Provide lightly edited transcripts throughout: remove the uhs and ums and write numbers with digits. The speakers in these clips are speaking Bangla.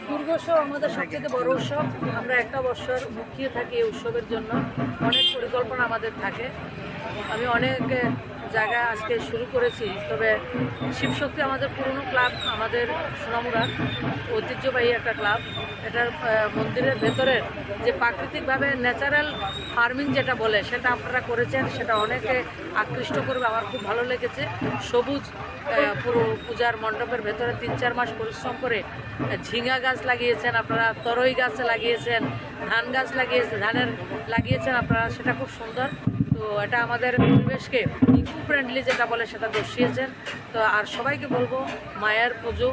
দুর্গোৎসব আমাদের সবচেয়ে বড় উৎসব। আমরা একটা বছর মুখিয়ে থাকি এই উৎসবের জন্য। অনেক পরিকল্পনা আমাদের থাকে। আমি অনেক জায়গা আজকে শুরু করেছি, তবে শিবশক্তি আমাদের পুরনো ক্লাব, আমাদের সোনামুড়ার ঐতিহ্যবাহী একটা ক্লাব। এটার মন্দিরের ভেতরের যে প্রাকৃতিকভাবে ন্যাচারাল ফার্মিং যেটা বলে সেটা আপনারা করেছেন, সেটা অনেকে আকৃষ্ট করবে। আমার খুব ভালো লেগেছে। সবুজ পুরো পূজার মণ্ডপের ভেতরে 3-4 মাস পরিশ্রম করে ঝিঙা গাছ লাগিয়েছেন আপনারা, তরই গাছ লাগিয়েছেন, ধান গাছ লাগিয়েছেন আপনারা, সেটা খুব সুন্দর। তো এটা আমাদের পরিবেশকে ইকো ফ্রেন্ডলি যেটা বলে সেটা দর্শিয়েছেন। তো আর সবাইকে বলবো, মায়ের পুজো,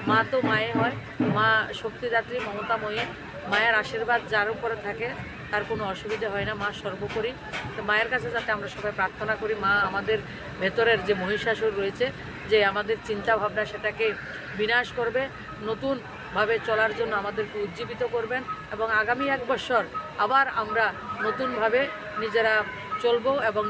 মা তো মায়ে হয়, মা শক্তিদাত্রী, মমতাময়ী। মায়ের আশীর্বাদ যার উপরে থাকে তার কোনো অসুবিধা হয় না, মা সর্বোপরি। তো মায়ের কাছে যাতে আমরা সবাই প্রার্থনা করি, মা আমাদের ভেতরের যে মহিষাসুর রয়েছে, যে আমাদের চিন্তা ভাবনা সেটাকে বিনাশ করবে, নতুনভাবে চলার জন্য আমাদেরকে উজ্জীবিত করবেন, এবং আগামী 1 বছর আবার আমরা নতুনভাবে নিজেরা চলবো এবং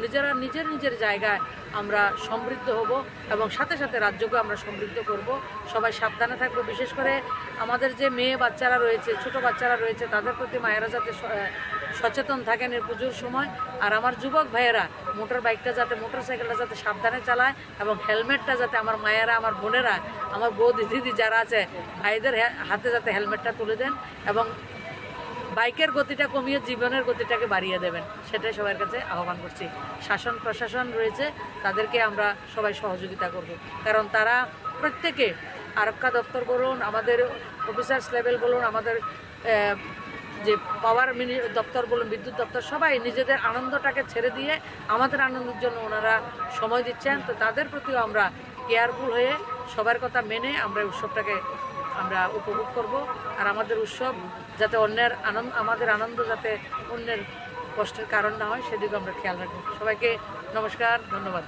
নিজের জায়গায় আমরা সমৃদ্ধ হব, এবং সাথে সাথে রাজ্যকে আমরা সমৃদ্ধ করব। সবাই সাবধানে থাকবো। বিশেষ করে আমাদের যে মেয়ে বাচ্চারা রয়েছে, ছোট বাচ্চারা রয়েছে, তাদের প্রতি মায়েরা যাতে সচেতন থাকেন এই পুজোর সময়। আর আমার যুবক ভাইয়েরা মোটরসাইকেলটা যাতে সাবধানে চালায়, এবং হেলমেটটা যাতে আমার মায়েরা, আমার বোনেরা, আমার বৌদি দিদি যারা আছে, ভাইদের হাতে যাতে হেলমেটটা তুলে দেন, এবং বাইকের গতিটা কমিয়ে জীবনের গতিটাকে বাড়িয়ে দেবেন, সেটাই সবার কাছে আহ্বান করছি। শাসন প্রশাসন রয়েছে, তাদেরকে আমরা সবাই সহযোগিতা করব, কারণ তারা প্রত্যেকে, আরক্ষা দপ্তর বলুন, আমাদের অফিসার্স লেভেল বলুন, আমাদের যে পাওয়ার দপ্তর বলুন, বিদ্যুৎ দপ্তর, সবাই নিজেদের আনন্দটাকে ছেড়ে দিয়ে আমাদের আনন্দের জন্য ওনারা সময় দিচ্ছেন। তো তাদের প্রতিও আমরা কেয়ারফুল হয়ে সবার কথা মেনে আমরা উৎসবটাকে আমরা উপভোগ করব। আর আমাদের উৎসব যাতে আমাদের আনন্দ যাতে অন্যের কষ্টের কারণ না হয়, সেদিকে আমরা খেয়াল রাখবো। সবাইকে নমস্কার, ধন্যবাদ।